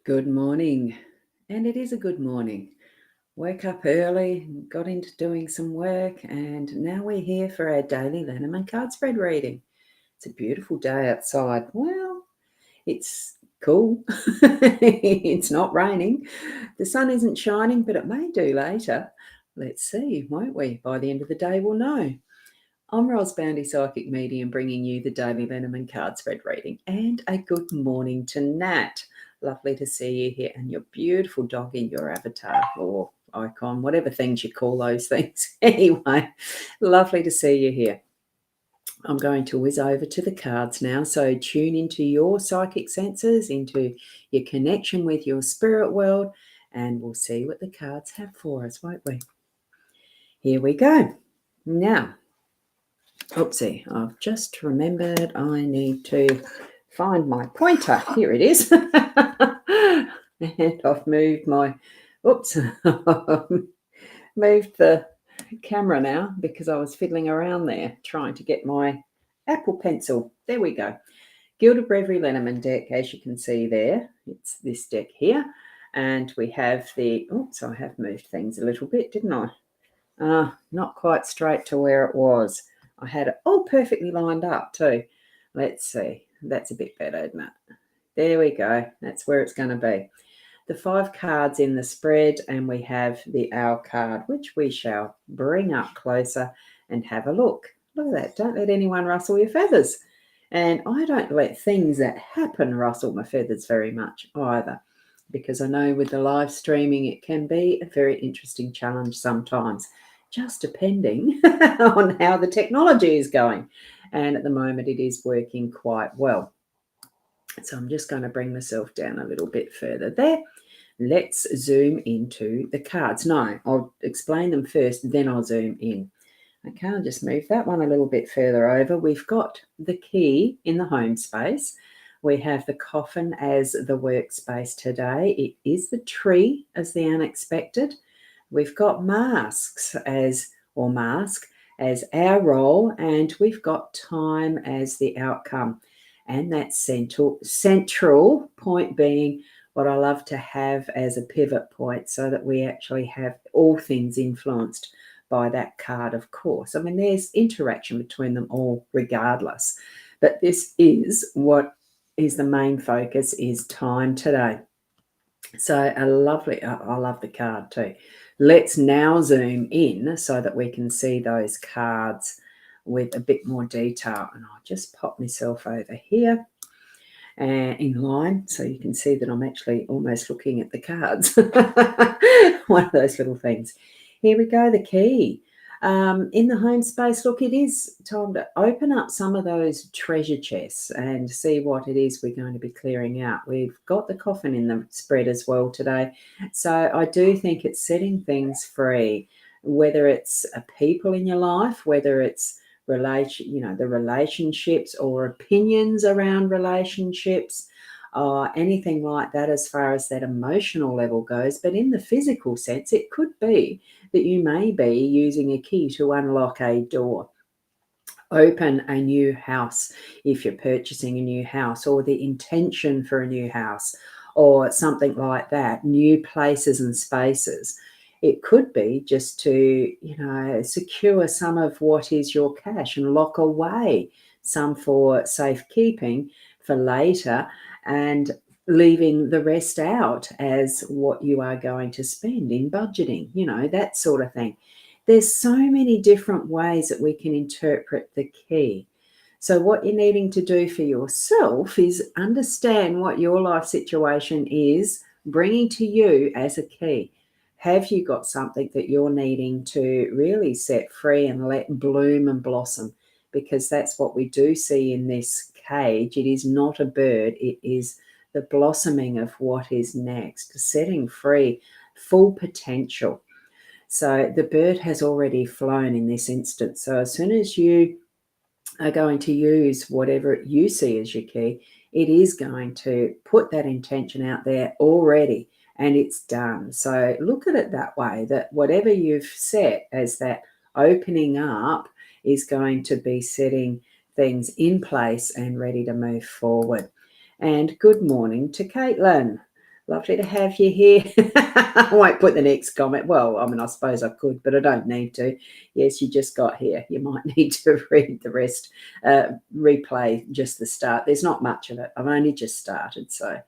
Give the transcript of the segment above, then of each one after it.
Good morning, and it is a good morning. Woke up early, got into doing some work, and now we're here for our daily Lenormand card spread reading. It's a beautiful day outside. Well, it's cool. It's not raining. The sun isn't shining, but it may do later. Let's see, won't we? By the end of the day, we'll know. I'm Rosboundy Psychic Medium, bringing you the daily Lenormand card spread reading, and a good morning to Nat. Lovely to see you here, and your beautiful dog in your avatar or icon, whatever things you call those things. Anyway, lovely to see you here. I'm going to whiz over to the cards now, so tune into your psychic senses, into your connection with your spirit world, and we'll see what the cards have for us, won't we? Here we go. Now, oopsie, I've just remembered I need to find my pointer. Here it is. And I've moved my, moved the camera now because I was fiddling around there trying to get my Apple Pencil. There we go. Gilded Breviary Lenormand deck, as you can see there. It's this deck here. And we have the, I have moved things a little bit, didn't I? Not quite straight to where it was. I had it all perfectly lined up too. Let's see. That's a bit better, isn't it? There we go. That's where it's going to be. The 5 cards in the spread, and we have the owl card, which we shall bring up closer and have a look. Look at that. Don't let anyone rustle your feathers. And I don't let things that happen rustle my feathers very much either, because I know with the live streaming it can be a very interesting challenge sometimes, just depending on how the technology is going. And at the moment it is working quite well. So I'm just going to bring myself down a little bit further there. Let's zoom into the cards. No, I'll explain them first, then I'll zoom in. Okay, I'll just move that one a little bit further over. We've got the key in the home space. We have the coffin as the workspace today. It is the tree as the unexpected. We've got masks mask as our role, and we've got time as the outcome. And that central point being what I love to have as a pivot point, so that we actually have all things influenced by that card, of course. I mean, there's interaction between them all regardless. But this is what is the main focus, is time today. So I love the card too. Let's now zoom in so that we can see those cards with a bit more detail. And I'll just pop myself over here in line so you can see that I'm actually almost looking at the cards. One of those little things. Here we go, the key. In the home space, look, it is time to open up some of those treasure chests and see what it is we're going to be clearing out. We've got the coffin in the spread as well today. So I do think it's setting things free, whether it's people in your life, whether it's the relationships or opinions around relationships, or anything like that as far as that emotional level goes. But in the physical sense, it could be that you may be using a key to unlock a door, open a new house if you're purchasing a new house, or the intention for a new house or something like that, new places and spaces. It could be just to, secure some of what is your cash and lock away some for safekeeping for later, and leaving the rest out as what you are going to spend in budgeting, that sort of thing. There's so many different ways that we can interpret the key. So what you're needing to do for yourself is understand what your life situation is bringing to you as a key. Have you got something that you're needing to really set free and let bloom and blossom? Because that's what we do see in this cage. It is not a bird. It is the blossoming of what is next, setting free full potential. So the bird has already flown in this instance. So as soon as you are going to use whatever you see as your key, it is going to put that intention out there already, and it's done. So look at it that way, that whatever you've set as that opening up is going to be setting things in place and ready to move forward. And good morning to Caitlin. Lovely to have you here. I won't put the next comment. Well, I mean, I suppose I could, but I don't need to. Yes, you just got here. You might need to read the rest, replay just the start. There's not much of it. I've only just started. So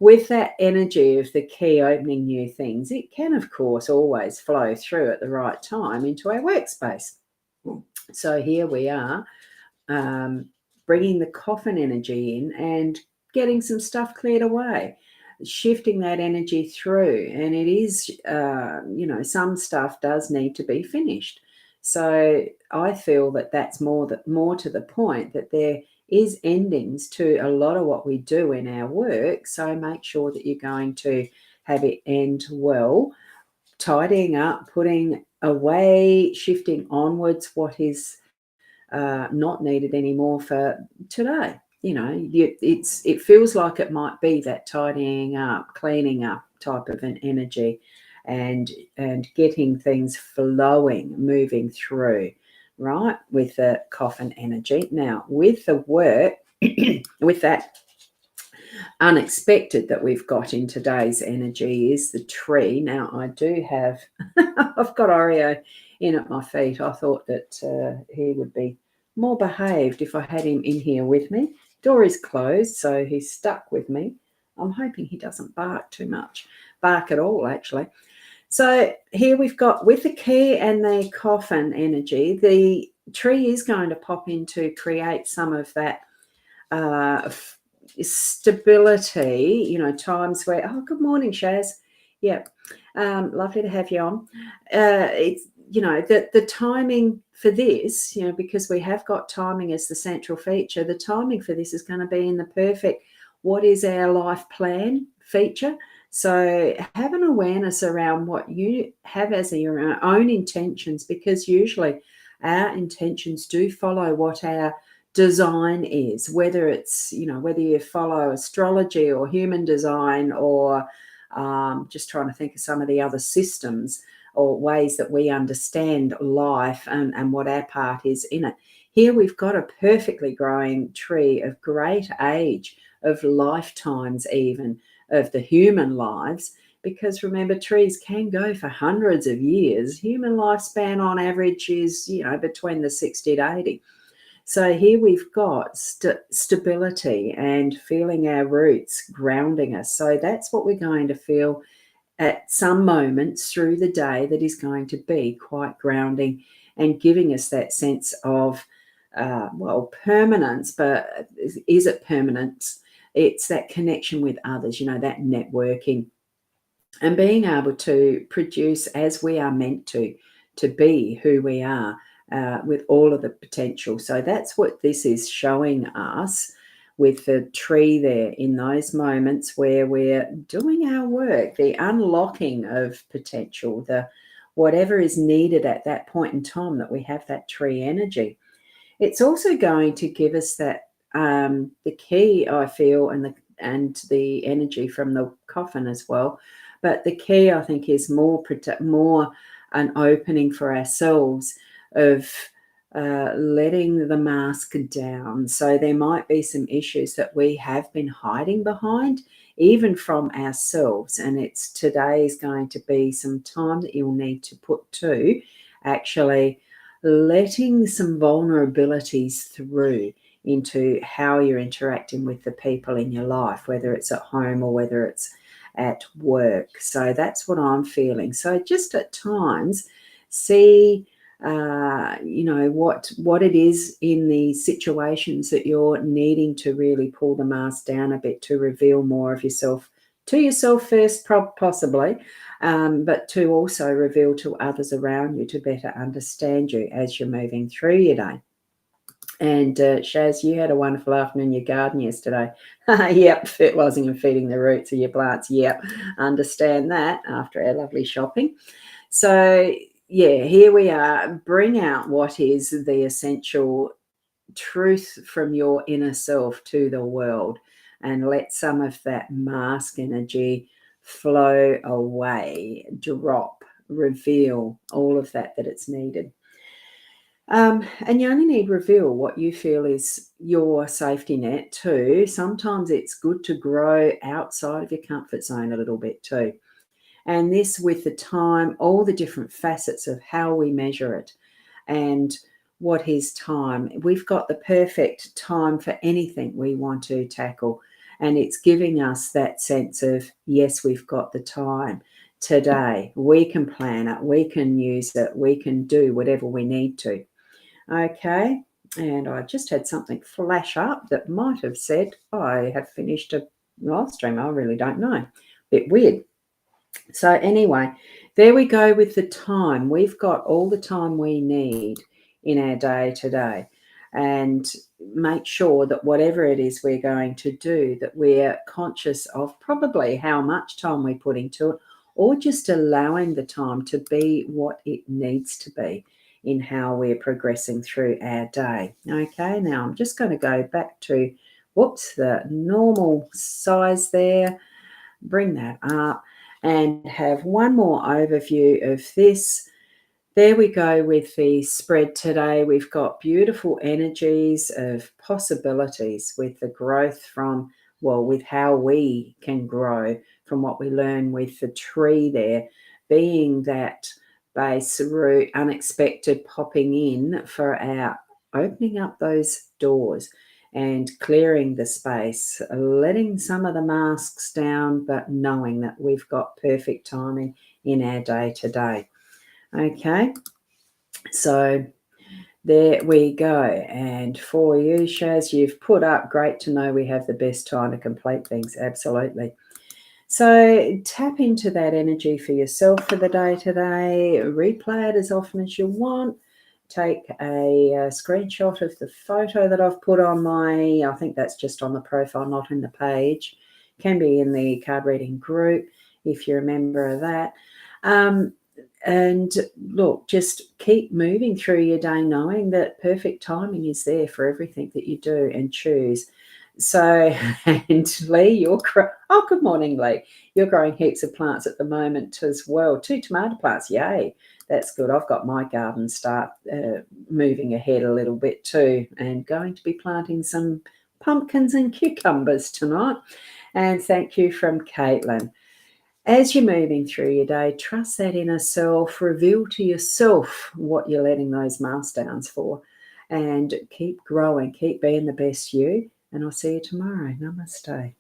with that energy of the key opening new things, it can, of course, always flow through at the right time into our workspace. So here we are, bringing the coffin energy in and getting some stuff cleared away, shifting that energy through. And it is, some stuff does need to be finished. So I feel that that's more to the point, that there is endings to a lot of what we do in our work. So make sure that you're going to have it end well, tidying up, putting away, shifting onwards what is not needed anymore for today. It feels like it might be that tidying up, cleaning up type of an energy, and getting things flowing, moving through, right, with the coffin energy. Now, with the work, with that unexpected that we've got in today's energy is the tree. Now, I do have, I've got Oreo in at my feet. I thought that he would be more behaved if I had him in here with me. Door is closed, so he's stuck with me. I'm hoping he doesn't bark at all, actually. So here we've got, with the key and the coffin energy, the tree is going to pop in to create some of that stability, times where, oh, good morning, Shaz. Yep. Lovely to have you on. It's, the timing for this, because we have got timing as the central feature, the timing for this is going to be in the perfect, what is our life plan feature. So have an awareness around what you have as your own intentions, because usually our intentions do follow what our design is, whether it's, whether you follow astrology or human design, or just trying to think of some of the other systems or ways that we understand life and what our part is in it. Here we've got a perfectly growing tree of great age, of lifetimes even, of the human lives, because remember, trees can go for hundreds of years. Human lifespan on average is, between the 60 to 80. So here we've got stability and feeling our roots grounding us. So that's what we're going to feel at some moments through the day, that is going to be quite grounding and giving us that sense of, permanence. But is it permanence? It's that connection with others, that networking, and being able to produce as we are meant to be who we are, with all of the potential. So that's what this is showing us, with the tree there, in those moments where we're doing our work, the unlocking of potential, the whatever is needed at that point in time, that we have that tree energy. It's also going to give us that, the key, I feel, and the energy from the coffin as well. But the key, I think, is more an opening for ourselves of letting the mask down. So there might be some issues that we have been hiding behind, even from ourselves. And today is going to be some time that you'll need to put to actually letting some vulnerabilities through into how you're interacting with the people in your life, whether it's at home or whether it's at work. So that's what I'm feeling. So just at times, see, what it is in the situations that you're needing to really pull the mask down a bit, to reveal more of yourself to yourself first, possibly, but to also reveal to others around you, to better understand you as you're moving through your day. And Shaz, you had a wonderful afternoon in your garden yesterday. Yep, fertilising and feeding the roots of your plants. Yep, understand that after our lovely shopping. So yeah, here we are. Bring out what is the essential truth from your inner self to the world, and let some of that mask energy flow away, drop, reveal all of that it's needed. And you only need reveal what you feel is your safety net too. Sometimes it's good to grow outside of your comfort zone a little bit too. And this with the time, all the different facets of how we measure it and what is time. We've got the perfect time for anything we want to tackle. And it's giving us that sense of, yes, we've got the time today. We can plan it, we can use it, we can do whatever we need to. Okay. And I just had something flash up that might have said I have finished a live stream. I really don't know. Bit weird. So anyway, there we go with the time. We've got all the time we need in our day today. And make sure that whatever it is we're going to do, that we're conscious of probably how much time we put into it, or just allowing the time to be what it needs to be in how we're progressing through our day. Okay, now I'm just going to go back to, whoops, the normal size there, bring that up, and have one more overview of this. There we go with the spread today. We've got beautiful energies of possibilities with the growth from, well, with how we can grow from what we learn with the tree there, being that base root, unexpected popping in for our opening up those doors and clearing the space, letting some of the masks down, but knowing that we've got perfect timing in our day today. Okay, so there we go. And for you, Shaz, you've put up, great to know we have the best time to complete things. Absolutely. So tap into that energy for yourself for the day today. Replay it as often as you want. Take a screenshot of the photo that I've put on my, I think that's just on the profile, not in the page. Can be in the card reading group if you're a member of that. And look, just keep moving through your day knowing that perfect timing is there for everything that you do and choose. So, and Lee, good morning, Lee. You're growing heaps of plants at the moment as well. 2 tomato plants, yay. That's good. I've got my garden start moving ahead a little bit too, and going to be planting some pumpkins and cucumbers tonight. And thank you from Caitlin. As you're moving through your day, trust that inner self, reveal to yourself what you're letting those mask downs for, and keep growing, keep being the best you. And I'll see you tomorrow. Namaste.